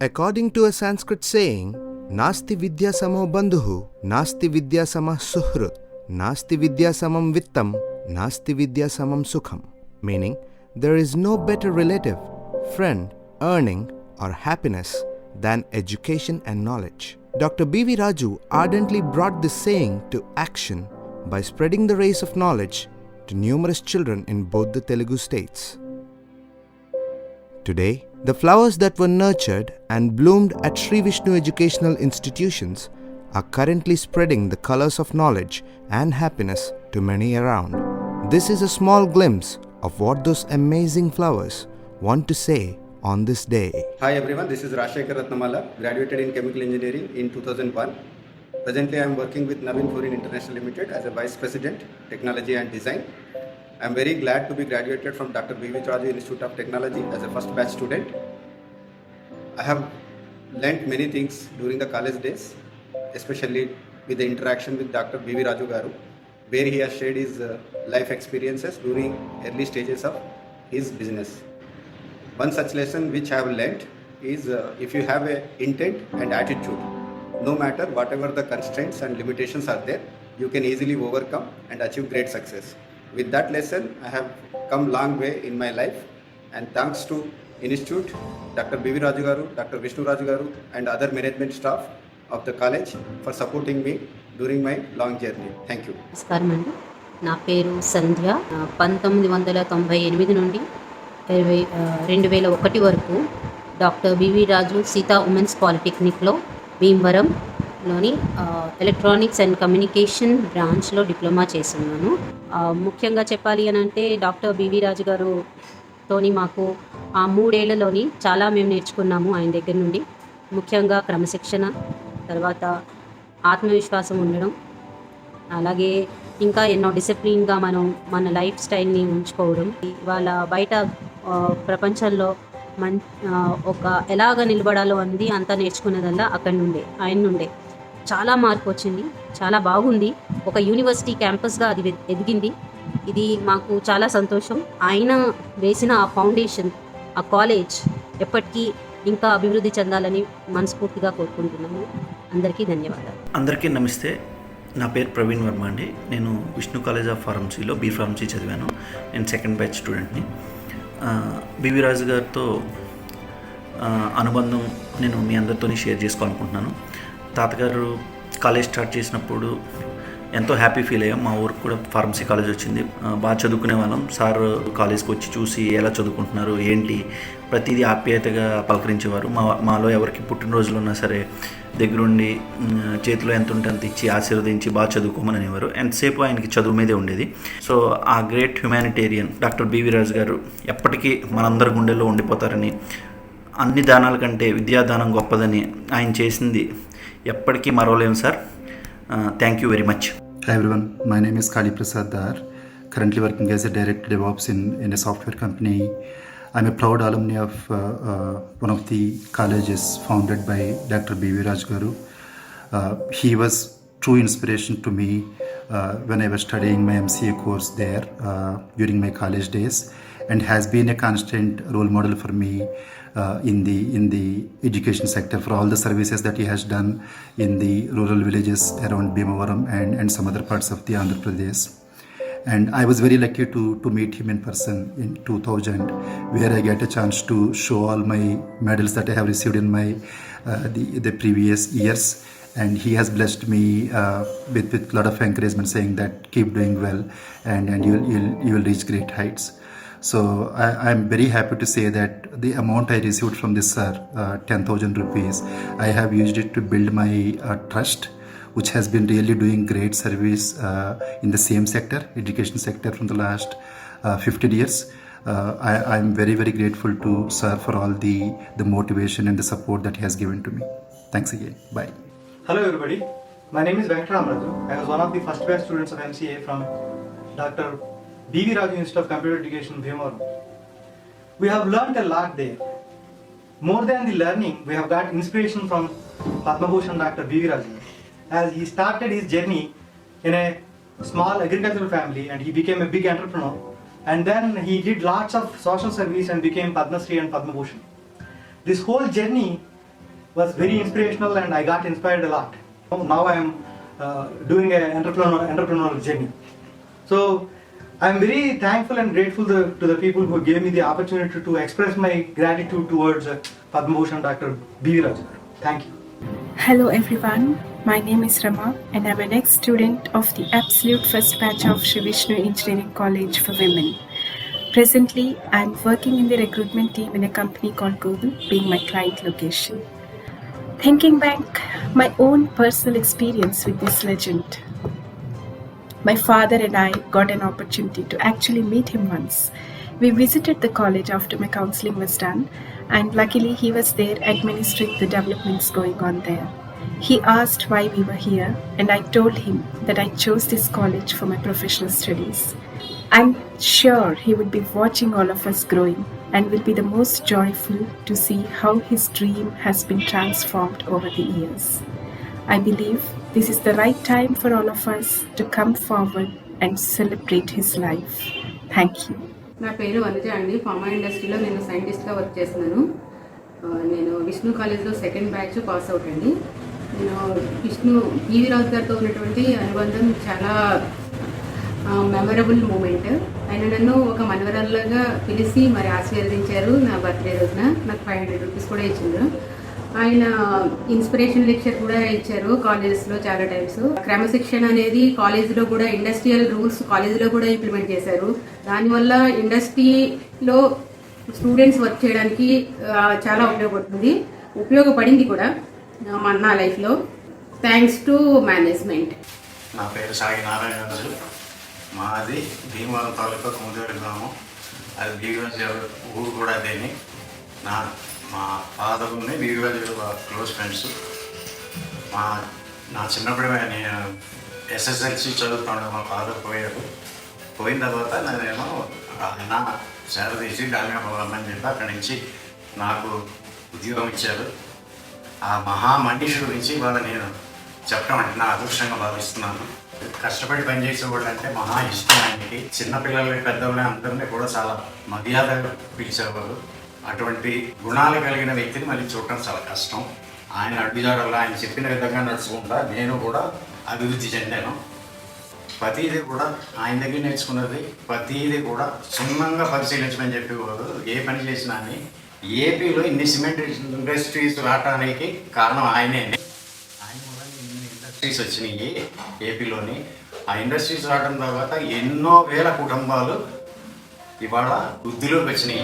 According to a Sanskrit saying, Nasti vidya samo bandhuhu, Nasti vidya samah suhrut, Nasti vidya samam vittam, Nasti vidya samam sukham. Meaning, there is no better relative, friend, earning, or happiness than education and knowledge. Dr. B.V. Raju ardently brought this saying to action by spreading the rays of knowledge to numerous children in both the Telugu states. Today, the flowers that were nurtured and bloomed at Sri Vishnu educational institutions are currently spreading the colors of knowledge and happiness to many around. This is a small glimpse of what those amazing flowers want to say on this day. Hi everyone, this is Rashekar Ratnamala, graduated in Chemical Engineering in 2001. Presently I am working with Navin Fluorine International Limited as a Vice President, Technology and Design. I am very glad to be graduated from Dr. B.V. Raju Institute of Technology as a first batch student. I have learnt many things during the college days, especially with the interaction with Dr. B.V. Raju Garu, where he has shared his life experiences during early stages of his business. One such lesson which I have learnt is if you have an intent and attitude, no matter whatever the constraints and limitations are there, you can easily overcome and achieve great success. With that lesson, I have come long way in my life, and thanks to Institute, Dr. B.V. Raju Garu, Dr. Vishnu Raju Garu, and other management staff of the college for supporting me during my long journey. Thank you. నమస్కారం అండి, నా పేరు సంధ్య. 1998 నుండి 2001 వరకు doctor BV Raju Sita women's పాలిటెక్నిక్లో భీమవరంలోని electronics and communication బ్రాంచ్లో diploma చేస్తున్నాను. ముఖ్యంగా చెప్పాలి అని అంటే డాక్టర్ బివి రాజు గారుతోని మాకు ఆ 3 ఏళ్లలోని చాలా మేము నేర్చుకున్నాము ఆయన దగ్గర నుండి. ముఖ్యంగా క్రమశిక్షణ, తర్వాత ఆత్మవిశ్వాసం ఉండడం, అలాగే ఇంకా ఎన్నో డిసిప్లిన్గా మనం మన లైఫ్ స్టైల్ని ఉంచుకోవడం, వాళ్ళ బయట ప్రపంచంలో ఒక ఎలాగ నిలబడాలో అనేది అంతా నేర్చుకున్నదల్లా అక్కడి నుండే, ఆయన నుండే. చాలా మార్పు వచ్చింది, చాలా బాగుంది. ఒక యూనివర్సిటీ క్యాంపస్గా అది ఎదిగింది. ఇది మాకు చాలా సంతోషం. ఆయన వేసిన ఆ ఫౌండేషన్, ఆ కాలేజ్ ఎప్పటికీ ఇంకా అభివృద్ధి చెందాలని మనస్ఫూర్తిగా కోరుకుంటున్నాను. అందరికీ ధన్యవాదాలు. అందరికీ నమస్తే. నా పేరు ప్రవీణ్ వర్మ అండి. నేను విష్ణు కాలేజ్ ఆఫ్ ఫార్మసీలో బీ ఫార్మసీ చదివాను. నేను సెకండ్ బ్యాచ్ స్టూడెంట్ని. బివి రాజు గారితో అనుబంధం నేను మీ అందరితో షేర్ చేసుకోవాలనుకుంటున్నాను. తాతగారు కాలేజ్ స్టార్ట్ చేసినప్పుడు ఎంతో హ్యాపీ ఫీల్ అయ్యాం. మా ఊరికి కూడా ఫార్మసీ కాలేజ్ వచ్చింది. బాగా చదువుకునే వాళ్ళం. సార్ కాలేజ్కి వచ్చి చూసి ఎలా చదువుకుంటున్నారు ఏంటి ప్రతిదీ ఆప్యాయతగా పలకరించేవారు. మాలో ఎవరికి పుట్టినరోజులు ఉన్నా సరే దగ్గరుండి చేతిలో ఎంత ఉంటే అంత ఇచ్చి ఆశీర్వదించి బాగా చదువుకోమని అనేవారు. ఎంతసేపు ఆయనకి చదువు మీదే ఉండేది. సో ఆ గ్రేట్ హ్యుమానిటేరియన్ డాక్టర్ బివి రాజు గారు ఎప్పటికీ మనందరి గుండెల్లో ఉండిపోతారని, అన్ని దానాల కంటే విద్యాదానం గొప్పదని ఆయన చేసింది ఎప్పటికీ మరవలేము sir. Thank you very much. Hi everyone, my name is Kali Prasad Dar, currently working as a Director DevOps in a software company. I'm a proud alumni of one of the colleges founded by Dr. B.V. Raj Garu. He was true inspiration to me when I was studying my MCA course there during my college days, and has been a constant role model for me in the education sector for all the services that he has done in the rural villages around Bhimavaram and some other parts of the Andhra Pradesh. And I was very lucky to meet him in person in 2000, where I get a chance to show all my medals that I have received in my the previous years. And he has blessed me with a lot of encouragement, saying that keep doing well and you will reach great heights. So I'm very happy to say that the amount I received from this sir, 10,000 rupees, I have used it to build my trust, which has been really doing great service in the same sector, education sector, from the last 15 years. I'm very, very grateful to sir for all the motivation and the support that he has given to me. Thanks again. Bye. Hello everybody. My name is Venkatram Raju. I was one of the first batch students of MCA from Dr. B.V. Raju Institute of Computer Education, Bhimavaram. We have learnt a lot there. More than the learning, we have got inspiration from Padma Bhushan Dr. B.V. Raju. As he started his journey in a small agricultural family and he became a big entrepreneur. And then he did lots of social service and became Padma Shri and Padma Bhushan. This whole journey was very inspirational and I got inspired a lot. Now I am doing an entrepreneurial journey. So I am very thankful and grateful to the people who gave me the opportunity to express my gratitude towards Padma Bhushan Dr. B.V. Raju. Thank you. Hello everyone, my name is Rama and I'm an ex-student of the absolute first batch of Sri Vishnu Engineering College for Women. Presently, I'm working in the recruitment team in a company called Google, being my client location. Thinking back, my own personal experience with this legend. My father and I got an opportunity to actually meet him once. We visited the college after my counseling was done, and luckily he was there administering the developments going on there. He asked why we were here, and I told him that I chose this college for my professional studies. I'm sure he would be watching all of us growing and will be the most joyful to see how his dream has been transformed over the years. I believe this is the right time for all of us to come forward and celebrate his life. Thank you. నా పేరు వనజ అండి. Pharma ఇండస్ట్రీలో నేను సైంటిస్ట్గా work చేస్తున్నాను. నేను విష్ణు కాలేజ్లో second batch pass out అండి. నేను విష్ణు బీవీ రాజు గారితో ఉన్నటువంటి అనుబంధం చాలా మెమరబుల్ మూమెంట్. ఆయన నన్ను ఒక మనవరాల్లాగా పిలిచి మరి ఆశీర్వదించారు. నా బర్త్డే రోజున నాకు 500 రూపీస్ కూడా ఇచ్చిండ్రు. ఆయన ఇన్స్పిరేషన్ లెక్చర్ కూడా ఇచ్చారు కాలేజెస్లో చాలా టైమ్స్. క్రమశిక్షణ అనేది కాలేజీలో కూడా, ఇండస్ట్రియల్ రూల్స్ కాలేజీలో కూడా ఇంప్లిమెంట్ చేశారు. దానివల్ల ఇండస్ట్రీలో స్టూడెంట్స్ వర్క్ చేయడానికి చాలా ఉపయోగపడింది కూడా నా లైఫ్లో. Thanks to management. నా పేరు సాయి నారాయణ రాజు. మాది భీమవరం తాలూకా కుముదేవి గ్రామం. అది బీవీరాజు ఊరు కూడా అదేని. మా ఫాదర్ ఉంది బీవీరాజు క్లోజ్ ఫ్రెండ్స్. నా చిన్నప్పుడు నేను ఎస్ఎస్ఎల్సి చదువుతాను. మా ఫాదర్ పోయిన తర్వాత నేనేమో నా సేవ తీసి డాల్మియా రమ్మని చెప్పి అక్కడి నుంచి నాకు ఉద్యోగం ఇచ్చారు. ఆ మహామనిషి గురించి ఇవాళ నేను చెప్పడం అంటే నా అదృష్టంగా భావిస్తున్నాను. కష్టపడి పనిచేసేవాళ్ళు అంటే మహా ఇష్టం ఆయనకి. చిన్నపిల్లలకి పెద్దవాళ్ళని అందరినీ కూడా చాలా మర్యాదగా పిలిచేవారు. అటువంటి గుణాలు కలిగిన వ్యక్తిని మళ్ళీ చూడటం చాలా కష్టం. ఆయన అడుగుజాడల్లో ఆయన చెప్పిన విధంగా నడుచుకుంటా నేను కూడా అభివృద్ధి చెందాను. ప్రతిదీ కూడా ఆయన దగ్గర నేర్చుకున్నది ప్రతిదీ కూడా క్షుణ్ణంగా పరిశీలించమని చెప్పేవారు. ఏ పని చేసినా అని. ఏపీలో ఇన్ని సిమెంట్ ఇండస్ట్రీస్ రావడానికి కారణం ఆయనే. ఆయన వల్ల ఇన్ని ఇండస్ట్రీస్ వచ్చినాయి ఏపీలోని. ఆ ఇండస్ట్రీస్ రావడం తర్వాత ఎన్నో వేల కుటుంబాలు ఇవాళ వృద్ధిలోకి వచ్చినాయి.